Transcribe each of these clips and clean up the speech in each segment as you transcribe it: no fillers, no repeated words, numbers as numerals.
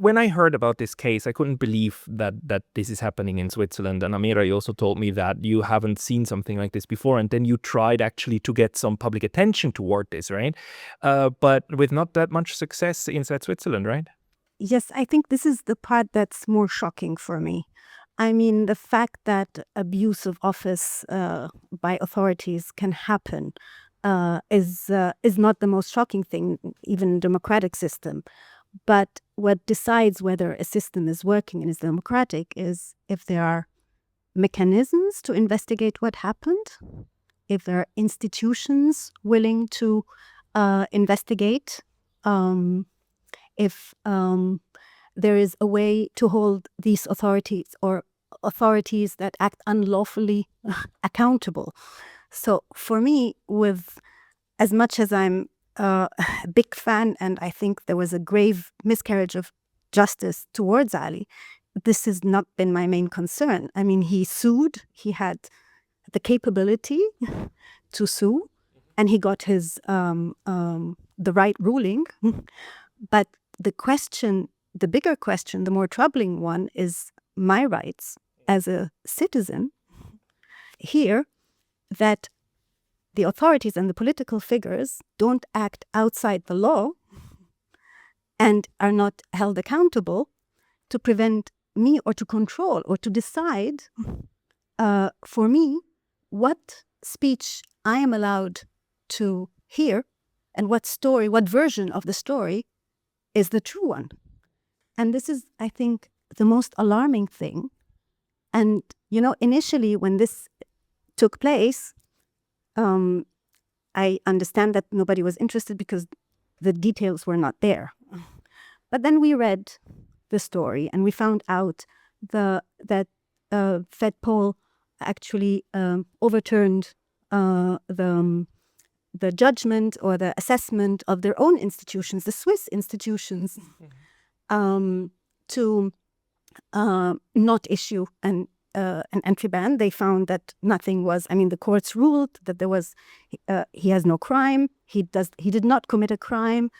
when I heard about this case, I couldn't believe that this is happening in Switzerland. And Amira, you also told me that you haven't seen something like this before, and then you tried actually to get some public attention toward this, right? But with not that much success inside Switzerland, right? Yes, I think this is the part that's more shocking for me. I mean, the fact that abuse of office by authorities can happen is not the most shocking thing, even in a democratic system. But what decides whether a system is working and is democratic is if there are mechanisms to investigate what happened, if there are institutions willing to investigate, if there is a way to hold these authorities or authorities that act unlawfully accountable. So for me, with as much as I'm a big fan and I think there was a grave miscarriage of justice towards Ali, this has not been my main concern. I mean, he sued, he had the capability to sue, and he got his the right ruling. But the question, the bigger question, the more troubling one is my rights as a citizen here, that the authorities and the political figures don't act outside the law and are not held accountable to prevent me or to control or to decide for me what speech I am allowed to hear and what story, what version of the story is the true one. And this is, I think, the most alarming thing. And, initially when this took place, I understand that nobody was interested because the details were not there. But then we read the story and we found out that FedPol actually overturned the judgment or the assessment of their own institutions, the Swiss institutions, to not issue an entry ban. They found that nothing was. I mean, the courts ruled that there was. He has no crime. He did not commit a crime.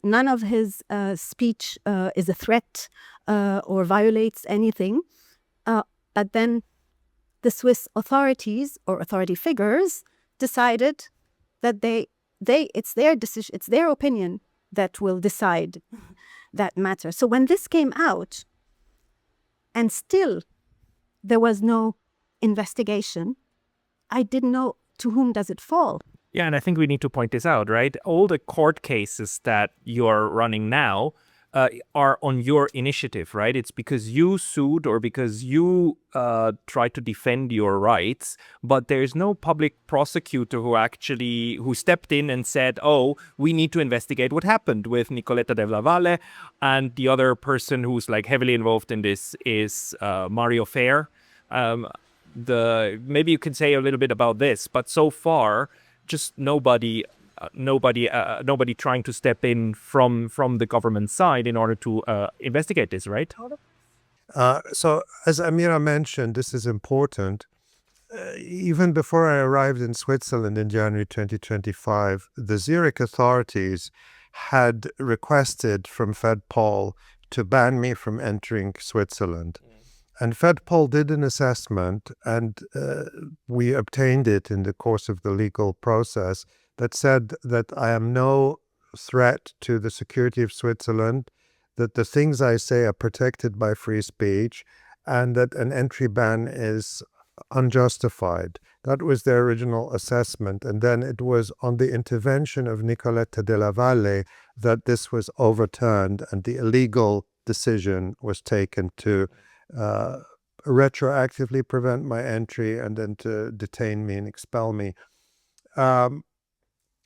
None of his speech is a threat or violates anything. But then the Swiss authorities or authority figures decided that it's their decision, it's their opinion that will decide that matter. So when this came out, and still there was no investigation, I didn't know to whom does it fall. Yeah, and I think we need to point this out, right? All the court cases that you're running now are on your initiative, right? It's because you sued or because you tried to defend your rights, but there's no public prosecutor who stepped in and said, oh, we need to investigate what happened with Nicoletta Della Valle, and the other person who's like heavily involved in this is Mario Fair. Maybe you can say a little bit about this, but so far, just nobody trying to step in from the government side in order to investigate this, right? So as Amira mentioned, this is important. Even before I arrived in Switzerland in January 2025, the Zurich authorities had requested from FedPol to ban me from entering Switzerland. And FedPol did an assessment, and we obtained it in the course of the legal process, that said that I am no threat to the security of Switzerland, that the things I say are protected by free speech, and that an entry ban is unjustified. That was their original assessment. And then it was on the intervention of Nicoletta Della Valle that this was overturned and the illegal decision was taken to retroactively prevent my entry and then to detain me and expel me.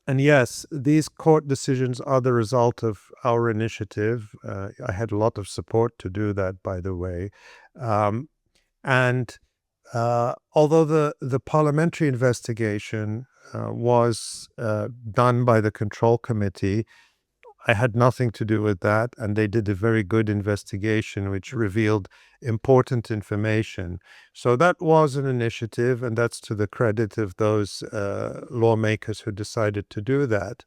And yes, these court decisions are the result of our initiative. I had a lot of support to do that, by the way. And although the parliamentary investigation was done by the Control Committee, I had nothing to do with that, and they did a very good investigation which revealed important information. So that was an initiative, and that's to the credit of those lawmakers who decided to do that.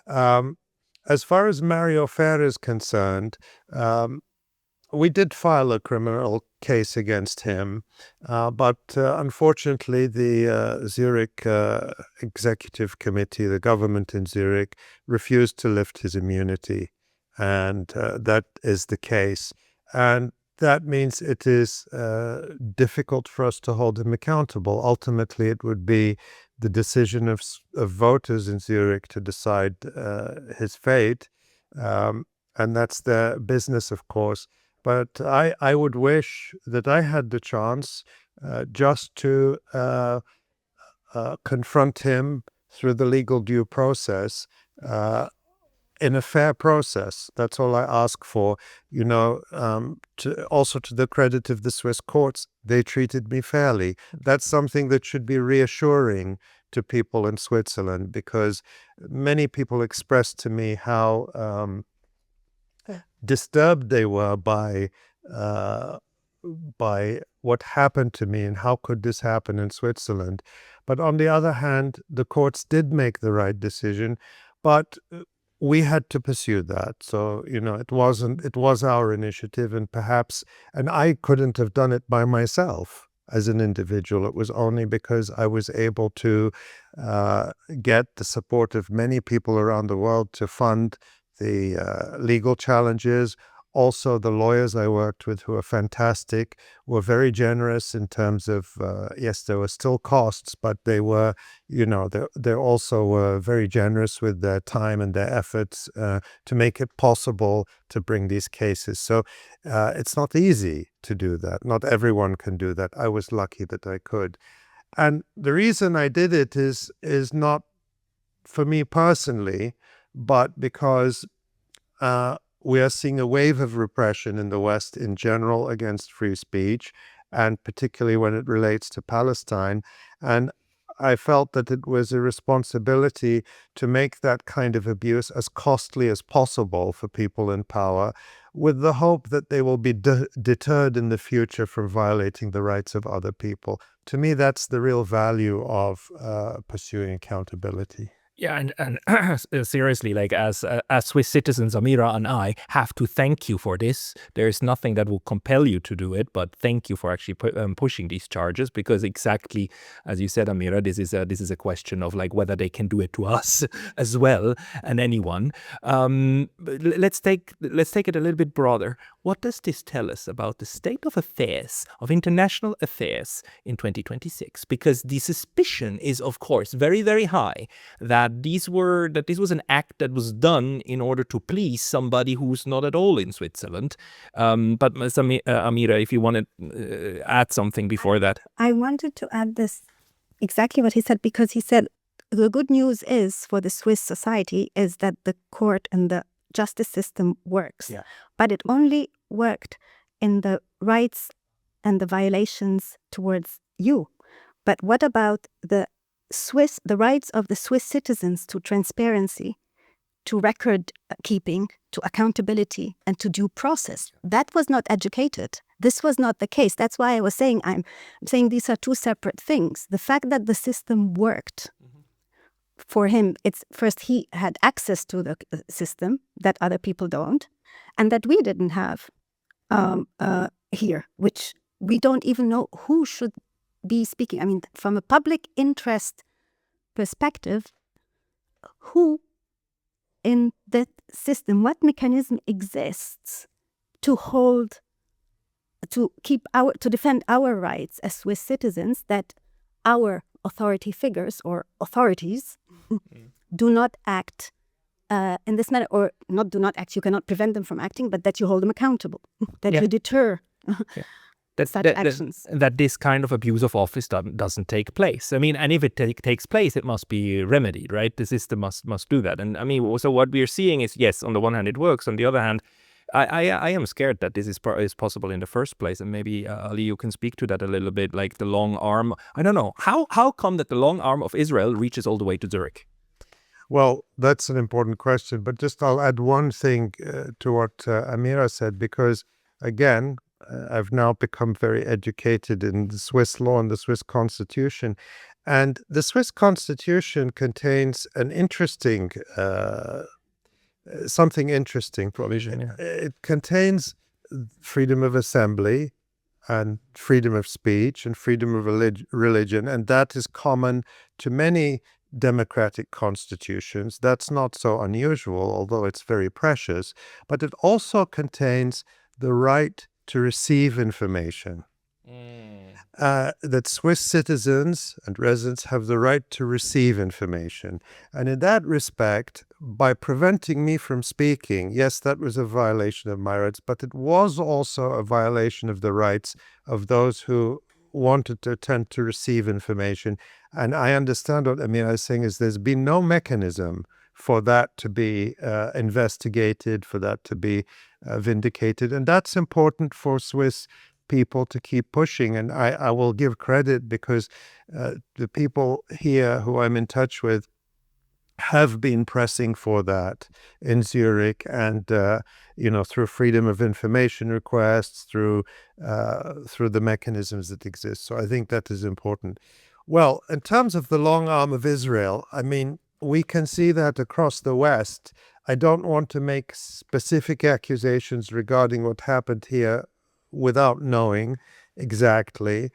As far as Mario Fair is concerned, we did file a criminal case against him, but unfortunately the Zurich Executive Committee, the government in Zurich, refused to lift his immunity. And that is the case. And that means it is difficult for us to hold him accountable. Ultimately, it would be the decision of voters in Zurich to decide his fate. And that's their business, of course. But I would wish that I had the chance just to confront him through the legal due process in a fair process. That's all I ask for. Also to the credit of the Swiss courts, they treated me fairly. That's something that should be reassuring to people in Switzerland, because many people expressed to me how disturbed they were by what happened to me and how could this happen in Switzerland. But on the other hand, the courts did make the right decision, but we had to pursue that. So, it was our initiative, and I couldn't have done it by myself as an individual. It was only because I was able to get the support of many people around the world to fund the legal challenges. Also, the lawyers I worked with, who are fantastic, were very generous in terms of, yes, there were still costs, but they were, they also were very generous with their time and their efforts to make it possible to bring these cases. So it's not easy to do that. Not everyone can do that. I was lucky that I could. And the reason I did it is not for me personally, but because we are seeing a wave of repression in the West in general against free speech, and particularly when it relates to Palestine. And I felt that it was a responsibility to make that kind of abuse as costly as possible for people in power, with the hope that they will be deterred in the future from violating the rights of other people. To me, that's the real value of pursuing accountability. Yeah, and seriously, like as Swiss citizens, Amira and I have to thank you for this. There is nothing that will compel you to do it, but thank you for actually pushing these charges, because exactly as you said, Amira, this is a question of like whether they can do it to us as well, and anyone. Let's take it a little bit broader. What does this tell us about the state of affairs, of international affairs in 2026? Because the suspicion is, of course, very, very high that this was an act that was done in order to please somebody who's not at all in Switzerland. But Amira, if you want to add something before that. I wanted to add this, exactly what he said, because he said the good news is for the Swiss society is that the court and the justice system works. Yeah. But it only worked in the rights and the violations towards you. But what about the rights of the Swiss citizens to transparency, to record keeping, to accountability, and to due process? That was not educated. This was not the case. That's why I was saying, I'm saying these are two separate things. The fact that the system worked for him, it's first he had access to the system that other people don't, and that we didn't have here, which we don't even know who should be speaking. I mean, from a public interest perspective, who in that system, what mechanism exists to defend our rights as Swiss citizens, that our authority figures or authorities do not act in this manner, or not do not act, you cannot prevent them from acting, but that you hold them accountable, that you deter such actions. That this kind of abuse of office doesn't take place. I mean, and if it takes place, it must be remedied, right? The system must do that. And I mean, so what we're seeing is, yes, on the one hand it works, on the other hand, I am scared that this is possible in the first place. And maybe, Ali, you can speak to that a little bit, like the long arm. I don't know. How come that the long arm of Israel reaches all the way to Zurich? Well, that's an important question, but I'll add one thing to what Amira said, because again, I've now become very educated in the Swiss law and the Swiss constitution. And the Swiss constitution contains an something interesting provision. Yeah. It contains freedom of assembly and freedom of speech and freedom of religion, and that is common to many democratic constitutions. That's not so unusual, although it's very precious, but it also contains the right to receive information. That Swiss citizens and residents have the right to receive information. And in that respect, by preventing me from speaking, yes, that was a violation of my rights, but it was also a violation of the rights of those who wanted to attempt to receive information. And I understand what Amira is saying is there's been no mechanism for that to be investigated, for that to be vindicated. And that's important for Swiss people to keep pushing. And I will give credit because the people here who I'm in touch with have been pressing for that in Zurich and, through freedom of information requests, through the mechanisms that exist. So I think that is important. Well, in terms of the long arm of Israel, I mean, we can see that across the West. I don't want to make specific accusations regarding what happened here without knowing exactly,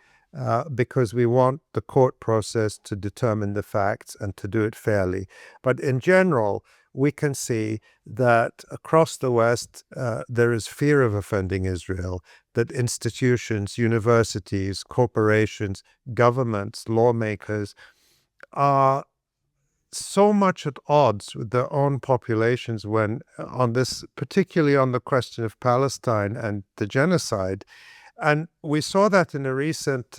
because we want the court process to determine the facts and to do it fairly. But in general, we can see that across the West, there is fear of offending Israel, that institutions, universities, corporations, governments, lawmakers are so much at odds with their own populations when on this, particularly on the question of Palestine and the genocide. And we saw that in a recent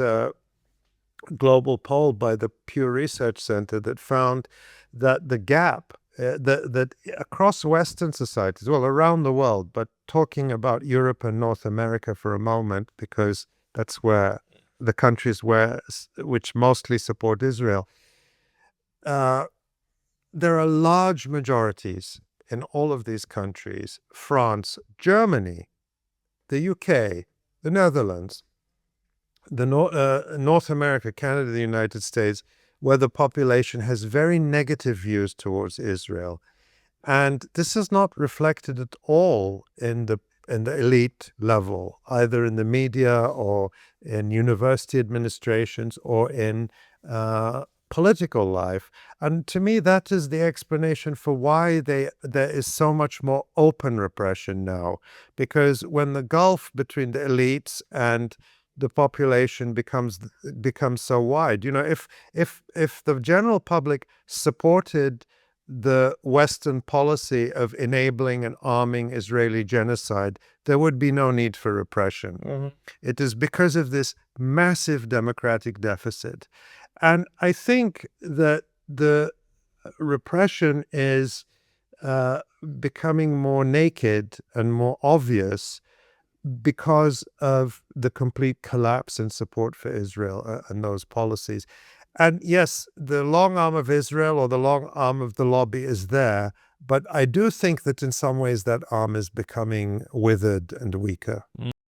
global poll by the Pew Research Center that found that the gap that across Western societies, well, around the world, but talking about Europe and North America for a moment, because that's where the countries which mostly support Israel, there are large majorities in all of these countries, France, Germany, the UK, the Netherlands, North America, Canada, the United States, where the population has very negative views towards Israel. And this is not reflected at all in the elite level, either in the media or in university administrations or in political life. And to me, that is the explanation for why there is so much more open repression now. Because when the gulf between the elites and the population becomes so wide, if the general public supported the Western policy of enabling and arming Israeli genocide, there would be no need for repression. Mm-hmm. It is because of this massive democratic deficit. And I think that the repression is becoming more naked and more obvious because of the complete collapse in support for Israel and those policies. And yes, the long arm of Israel or the long arm of the lobby is there, but I do think that in some ways that arm is becoming withered and weaker.